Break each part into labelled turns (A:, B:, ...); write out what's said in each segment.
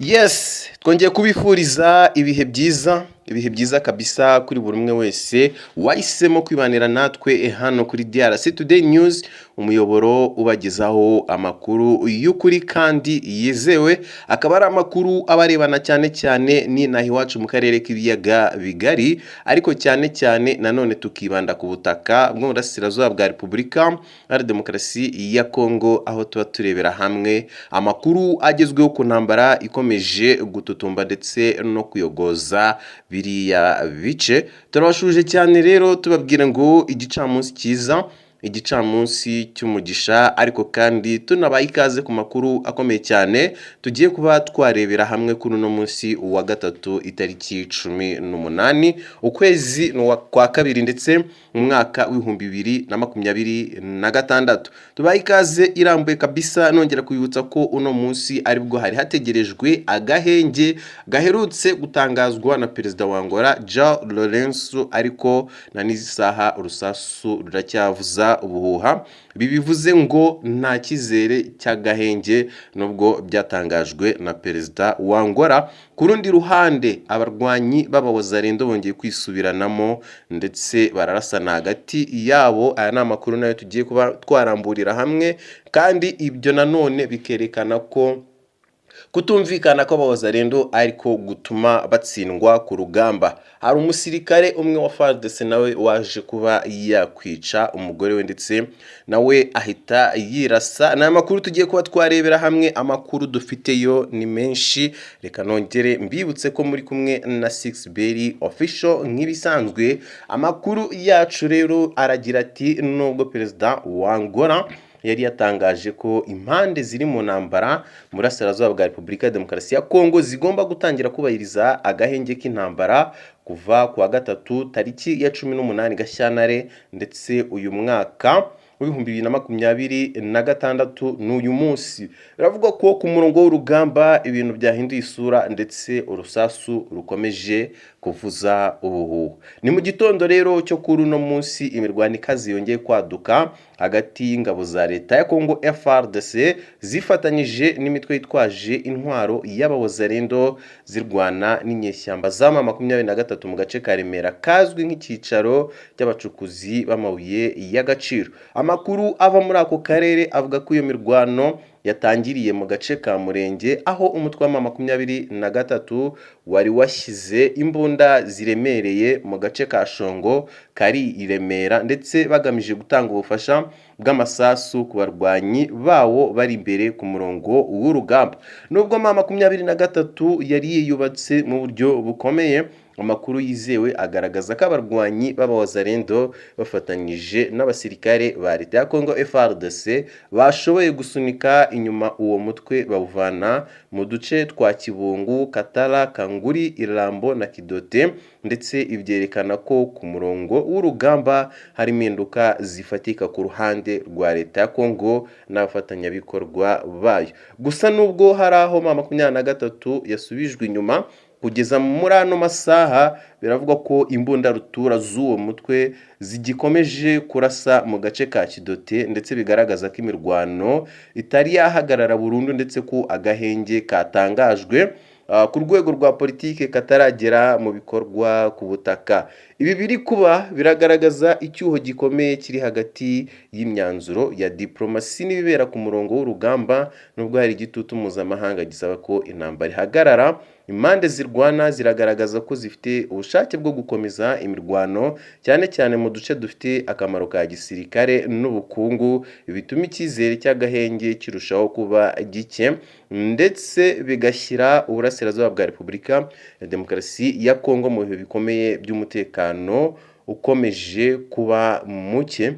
A: Yes, twongeye kubifuriza ibihe byiza kabisa kuri buri umwe wese wahisemo kwibanira natwe hano kuri DRC Today News, umuyoboro ubagezaho amakuru y'ukuri kandi yizewe, akaba ari amakuru abarebana cyane cyane n'inaha iwacu mu karere k'ibiyaga bigari, ariko cyane cyane nanone tukibanda ku butaka bwo mu burasirazuba bwa Repubulika Iharanira Demokarasi ya Kongo, aho tuba turebera hamwe amakuru agezweho ku ntambara ikomeje gututumba ndetse no kuyogoza biriya bice. Turabashuje cyane rero tubabwira ngo igicamunsi cyiza, igicamunsi cy'umugisha, ariko kandi tunabaye ikaze ku makuru akomeye cyane tugiye kuba twarebera hamwe kuri uno munsi wa gatatu itariki 18 ukwezi kwa kabiri ndetse mu mwaka w'ibihumbi 2026. Tubaye ikaze irambuye kabisa, nongera kubibutsa ko uno munsi aribwo hari hategerejwe agahenge gaherutse gutangazwa na perezida wa Angola João Lourenço, ariko na n'izi saha urusasu ruracyavuza ubuhuha. Bibivuze ngo nta kizere cy'agahenge nubwo byatangajwe na perezida wa Angola. Ku rundi ruhande abarwanyi b'abawazarendo bongeye kwisubiranamo ndetse bararasana hagati yabo. Aya ni amakuru nayo tugiye kuba twaramburira hamwe, kandi ibyo nanone bikerekana ko kutumvikana kw'abawazarendo ariko gutuma batsindwa ku rugamba. Hari umusirikare umwe wa FARDC nawe waje kuba yakwica umugore we ndetse nawe ahita yirasa. Ni amakuru tugiye kuba twarebera hamwe, amakuru dufiteyo ni menshi. Reka nongere mbibutse ko muri kumwe na 6berry official nk'ibisanzwe. Amakuru yacu rero aragira ati nubwo perezida wa Angola yari yatangaje ko impande ziri mu ntambara mu burasirazuba bwa Repubulika ya Demokarasi ya Kongo zigomba gutangira kubahiriza agahenge k'intambara kuva ku wa gatatu tariki ya 18 Gashyantare ndetse uyu mwaka w'ibihumbi 2026 n'uyu munsi. Biravuga ko ku murongo w'urugamba ibintu byahinduye isura ndetse urusasu rukomeje kuvuza ubuhuha. Ni mu gitondo rero cyo kuri uno munsi imirwano ikaze yongeye kwaduka hagati y'ingabo za leta ya Kongo FARDC zifatanyije n'imitwe yitwaje intwaro y'abawazarendo zirwana n'inyeshyamba za M23 mu gace ka Remera kazwi nk'icyicaro cy'abacukuzi b'amabuye y'agaciro. Amakuru ava muri ako karere avuga ko iyo mirwano yatangiriye mu gace ka Murenge, aho umutwe wa M23 wari washyize imbunda ziremereye mu gace ka Shongo kari i Remera, ndetse bagamije gutanga ubufasha bw'amasasu ku barwanyi bawo bari imbere ku murongo w'urugamba. Nubwo M23 yari yiyubatse mu buryo bukomeye, amakuru yizewe agaragaza ko abarwanyi b'abawazarendo bafatanyije n'abasirikare ba leta ya Kongo FARDC bashoboye gusunika inyuma uwo mutwe bawuvana mu duce twa Kibungu, Katara, Kanguri, Irambo na Kidote, ndetse ibyerekana ko ku murongo w'urugamba hari impinduka zifatika ku ruhande rwa leta ya Kongo n'abafatanyabikorwa bayo. Gusa nubwo hari aho M23 yasubijwe inyuma, kugeza muri ano masaha biravugwa ko imbunda rutura z'uwo mutwe zigikomeje kurasa mu gace ka Kidote, ndetse bigaragaza ko imirwano itari yahagarara burundu, ndetse ko agahenge katangajwe ku rwego rwa politike kataragera mu bikorwa ku butaka. Ibi biri kuba biragaragaza icyuho gikomeye kiri hagati y'imyanzuro ya diplomasi n'ibibera ku murongo w'urugamba, nubwo hari igitutu mpuzamahanga gisaba ko intambara ihagarara. Impande zirwana ziragaragaza ko zifite ubushake bwo gukomeza imirwano, cyane cyane mu duce dufite akamaro ka gisirikare n'ubukungu, bituma icyizere cy'agahenge kirushaho kuba gike, ndetse bigashyira uburasirazuba bwa Repubulika ya Demokarasi ya Kongo mu bihe bikomeye by'umutekano ukomeje kuba muke.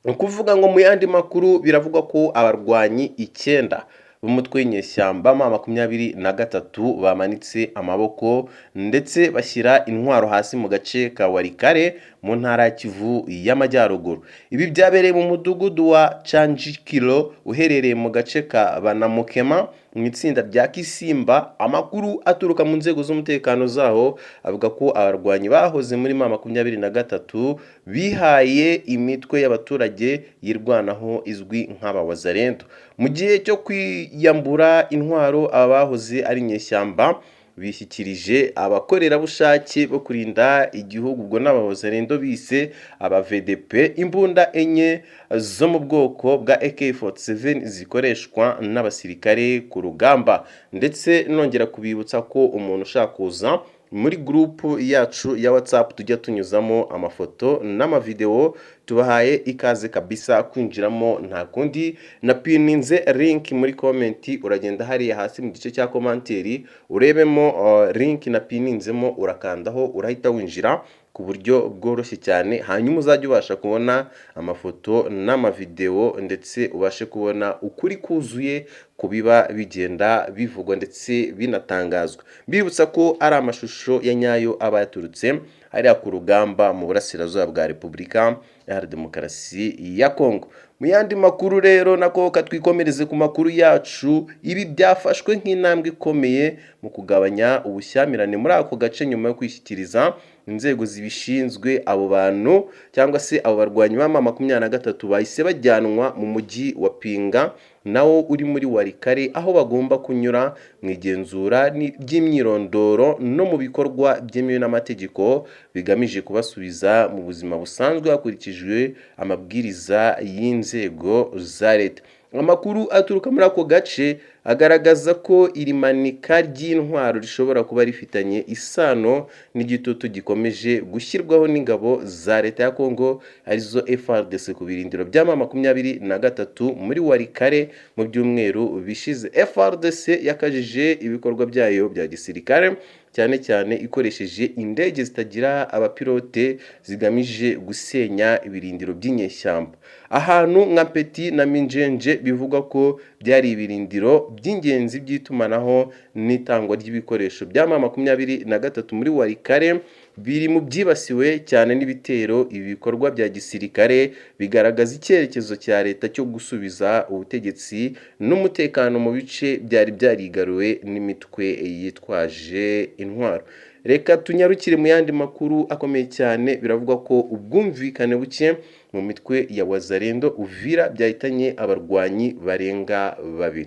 A: Ukuvuga ngo mu yandi makuru biravugwa ko abarwanyi 9 b'umutwe w'inyeshyamba M23 bamanitse amaboko ndetse bashyira intwaro hasi mu gace ka Warikare mu ntara ya Kivu y'Amajyaruguru. Ibi byabereye mu mudugudu wa Chanjikilo uherereye mu gace ka Banamukema mu itsinda rya Kisimba. Amakuru aturuka mu nzego z'umutekano zaho avuga ko abarwanyi bahoze muri M23 bihaye imitwe y'abaturage yirwanaho izwi nk'abawazarendo. Mu gihe cyo kwiyambura intwaro, abahoze ari inyeshyamba bishyikirije abakorerabushake bo kurinda igihugu ubwo n'abawazarendo bise aba VDP imbunda enye zo mu bwoko bwa AK47 zikoreshwa n'abasirikare ku rugamba. Ndetse nongera kubibutsa ko umuntu ushaka kuza muri groupe yacu ya WhatsApp tujya tunyuzamo amafoto n'amavideo, tubahaye ikaze kabisa kwinjiramo. Nta kundi napininze link muri comment, uragenda hariya hasi mu gice cya komanteri urebemo link napininzemo, urakandaho urahita winjira ku buryo bworoshye cyane, hanyuma uzajya ubasha kubona amafoto n'amavideo ndetse ubashe kubona ukuri kuzuye kubiba bigenda bivugwa ndetse binatangazwa. Bibutsa ko ari amashusho ya nyayo aba yaturutse hariya ku rugamba mu burasirazuba bwa Repubulika ya Demokarasi ya Kongo. Mu yandi makuru rero nako katwikomereze ku makuru yacu, ibi byafashwe nk'intambwe ikomeye mu kugabanya ubushyamirane muri ako gace nyuma yo kwishyikiriza inzego zibishinzwe. Abo bantu cyangwa se abo barwanyi ba M23 bahise bajyanwa mu mujyi wa Pinga nawo uri muri Walikale, aho bagomba kunyura mu igenzura ry'imyirondoro no mu bikorwa byemewe n'amategeko bigamije kubasubiza mu buzima busanzwe hakurikijwe amabwiriza y'inzego za leta. Amakuru aturuka muri ako gace agaragaza ko iri manika ry'intwaro rishobora kuba rifitanye isano n'igitutu gikomeje gushyirwaho n'ingabo za leta ya Kongo arizo FARDC ku birindiro bya M23 muri Walikale mu byumweru bishize. FARDC yakajije ibikorwa byayo bya gisirikare cyane cyane ikoresheje indege zitagira abapilote zigamije gusenya ibirindiro by'inyeshyamba. Ahantu nka Peti na Minjenje bivugwa ko byari ibirindiro by'ingenzi by'itumanaho n'itangwa ry'ibikoresho bya M23 muri Walikale, biri mu byibasiwe cyane n'ibitero. Ibi bikorwa bya gisirikare bigaragaza icyerekezo cya leta cyo gusubiza ubutegetsi n'umutekano mu bice byari byarigaruwe n'imitwe yitwaje intwaro. Reka tunyarukire mu yandi makuru akomeye cyane. Biravuga ko ubwumvikane buke mu mitwe ya Wazarendo Uvira byahitanye abarwanyi barenga 2.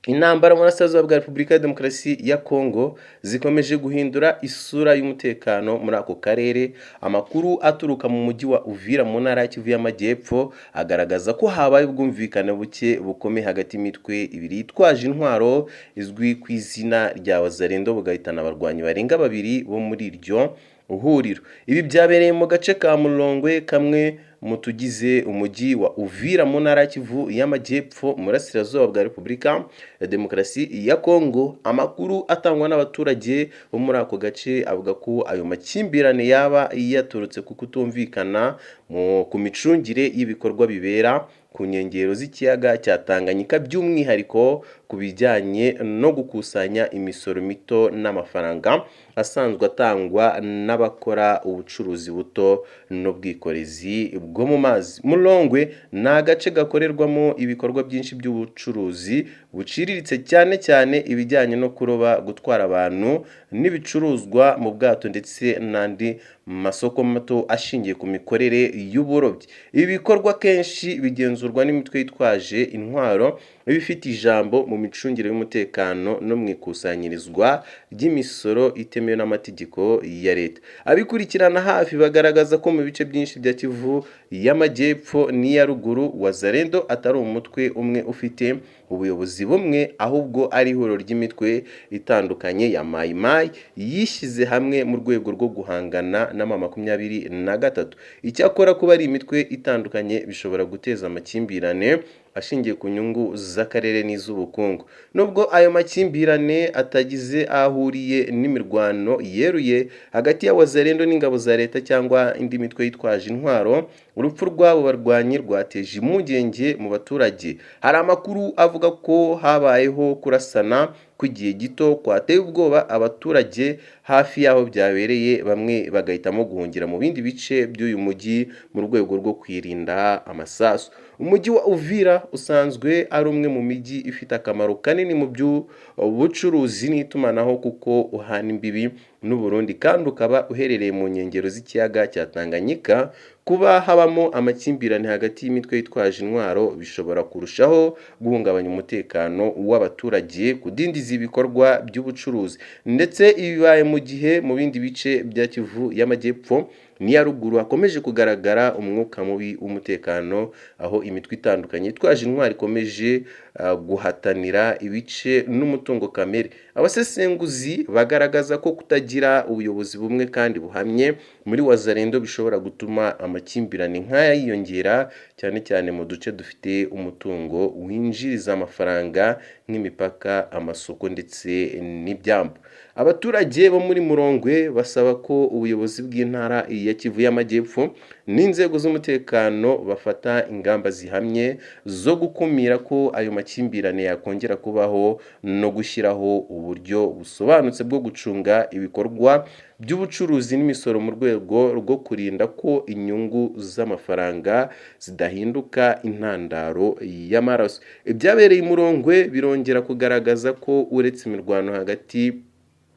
A: Intambara mu burasirazuba bwa Repubulika ya Demokarasi ya Kongo zikomeje guhindura isura y'umutekano muri ako karere. Amakuru aturuka mu mujyi wa Uvira mu ntara ya Kivu y'Amajyepfo agaragaza ko habaye ubwumvikane buke bukomeye hagati y'imitwe ibiri yitwaje intwaro izwi ku izina rya Wazarendo, bugahitana abarwanyi barenga 2 bo muri iryo uhuriro. Ibi byabereye mu gace ka Mulongwe, kamwe mu tugize umujyi wa Uvira mu ntara ya Kivu y'Amajyepfo mu burasirazuba bwa Repubulika ya Demokarasi ya Kongo. Amakuru atangwa n'abaturage bo muri ako gace avuga ko ayo makimbirane yaba yaturutse ku kutumvikana ku micungire y'ibikorwa bibera ku nkengero z'ikiyaga cya Tanganyika, by'umwihariko ku bijyanye no gukusanya imisoro mito n'amafaranga asanzwe atangwa n'abakora ubucuruzi buto n'ubwikorezi bwo mu mazi. Mulongwe ni agace gakorerwamo ibikorwa byinshi by'ubucuruzi buciriritse, cyane cyane ibijyanye no kuroba, gutwara abantu n'ibicuruzwa mu bwato ndetse n'andi masoko mato ashingiye ku mikorere y'uburobyi. Ibi bikorwa kenshi bigenzurwa n'imitwe yitwaje intwaro bifite ijambo mu micungire y'umutekano no mu ikusanyirizwa ry'imisoro itemewe n'amategeko ya leta. Abikurikirana hafi bagaragaza ko mu bice byinshi bya Kivu y'Amajyepfo n'iya ruguru Wazarendo atari umutwe umwe ufite ubuyobozi bumwe, ahubwo ari ihuriro ry'imitwe itandukanye ya Mai Mai yishyize hamwe mu rwego rwo guhangana na M23. Icyakora kuba ari imitwe itandukanye bishobora guteza amakimbirane ashingiye ku nyungu z'akarere n'iz'ubukungu. Nubwo ayo makimbirane atagize ahuriye n'imirwano yeruye hagati ya Wazarendo n'ingabo za leta cyangwa indi mitwe yitwaje intwaro, urupfu rw'abo barwanyi rwateje impungenge mu baturage. Hari amakuru avuga ko habayeho kurasana kw'igihe gito kwateye ubwoba abaturage hafi y'aho byabereye, bamwe bagahitamo guhungira mu bindi bice by'uyu mujyi mu rwego rwo kwirinda amasasu. Umujyi wa Uvira usanzwe ari umwe mu mijyi ifite akamaro kanini mu by'ubucuruzi n'itumanaho kuko uhana imbibi n'u Burundi kandi ukaba uherereye mu nkengero z'ikiyaga cya Tanganyika. Kuba habamo amakimbirane hagati y'imitwe yitwaje intwaro bishobora kurushaho guhungabanya umutekano w'abaturage, kudindiza ibikorwa by'ubucuruzi, ndetse ibibaye mu gihe mu bindi bice bya Kivu y'Amajyepfo n'iya ruguru hakomeje kugaragara umwuka mubi w'umutekano, aho imitwe itandukanye itwaje intwaro ikomeje guhatanira ibice n'umutungo kamere. Abasesenguzi bagaragaza ko kutagira ubuyobozi bumwe kandi buhamye muri Wazalendo bishobora gutuma amakimbirane nk'aya yiyongera, cyane cyane mu duce dufite umutungo winjiriza amafaranga nk'imipaka, amasoko ndetse n'ibyambu. Abaturage bo muri Murongwe basaba ko ubuyobozi bw'intara ya Kivu y'Amajyepfo n'inzego z'umutekano bafata ingamba zihamye zo gukumira ko ayo makimbirane yakongera kubaho no gushyiraho uburyo busobanutse bwo gucunga ibikorwa by'ubucuruzi n'imisoro mu rwego rwo kurinda ko inyungu z'amafaranga zidahinduka intandaro y'amaraso. Ibyabereye i Murongwe birongera kugaragaza ko uretse imirwano hagati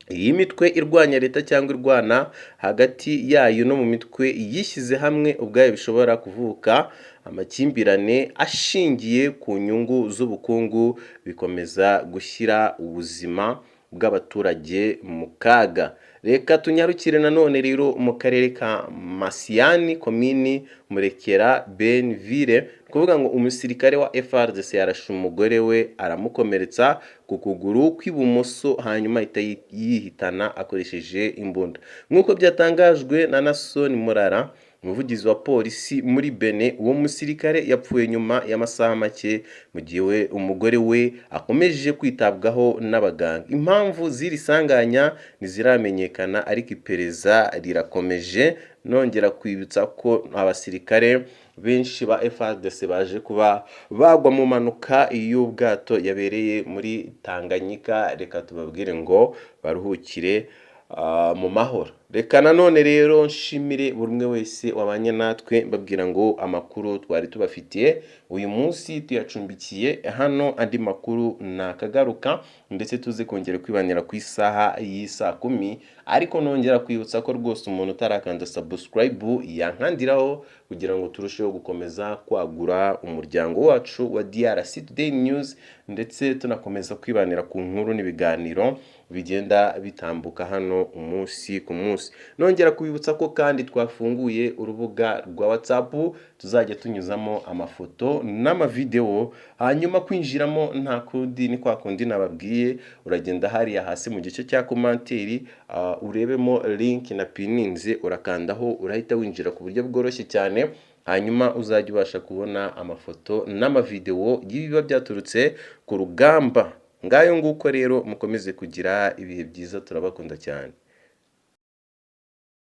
A: iyi mitwe irwanya leta cyangwa irwana hagati yayo no mu mitwe yishyize hamwe ubwayo bishobora kuvuka amakimbirane ashingiye ku nyungu z'ubukungu, bikomeza gushyira ubuzima bw'abaturage mu kaga. Reka tunyarukire nanone rero mu karere ka Masiyani, komini Murekera, Benville, kuvuga ngo umusirikare wa FARDC yarashe umugore we aramukomeretsa ku kuguru kw'ibumoso hanyuma ahita yihitana akoresheje imbunda. Nk'uko byatangajwe na Nason Murara, umuvugizi wa polisi muri Benin, uwo musirikare yapfuye nyuma y'amasaha make mu gihe umugore we akomeje kwitabwaho n'abaganga. Impamvu z'iri sanganya ntiziramenyekana ariko iperereza rirakomeje. Nongera kwibutsa ko abasirikare benshi ba FARDC baje kuba bagwa mu mpanuka y'ubwato yabereye muri Tanganyika. Reka tubabwire ngo baruhukire mu mahoro. Reka nanone rero nshimire buri umwe wese wabanye natwe, mbabwira ngo amakuru twari tubafitiye uyu munsi tuyacumbikiye hano, andi makuru nakagaruka ndetse tuze kongera kwibanira ku isaha y'isa 10. Ariko nongera kwibutsa ko rwose umuntu utarakanda subscribe yankandiraho kugira ngo turusheho gukomeza kwagura umuryango wacu wa DRC Today News, ndetse tunakomeza kwibanira ku nkuru n'ibiganiro bigenda bitambuka hano umunsi ku munsi. Nongera kubibutsa ko kandi twafunguye urubuga rwa WhatsApp tuzajya tunyuzamo amafoto n'amavideo, hanyuma kwinjiramo nta kundi ni kwa kundi nababwiye, uragenda hariya hasi mu gice cya komanteri urebemo link na pininze, urakandaho urahita winjira ku buryo bworoshye cyane, hanyuma uzajya ubasha kubona amafoto n'amavideo y'ibiba byaturutse ku rugamba. Ngayo nguko rero mukomeze kugira ibihe byiza, turabakunda cyane.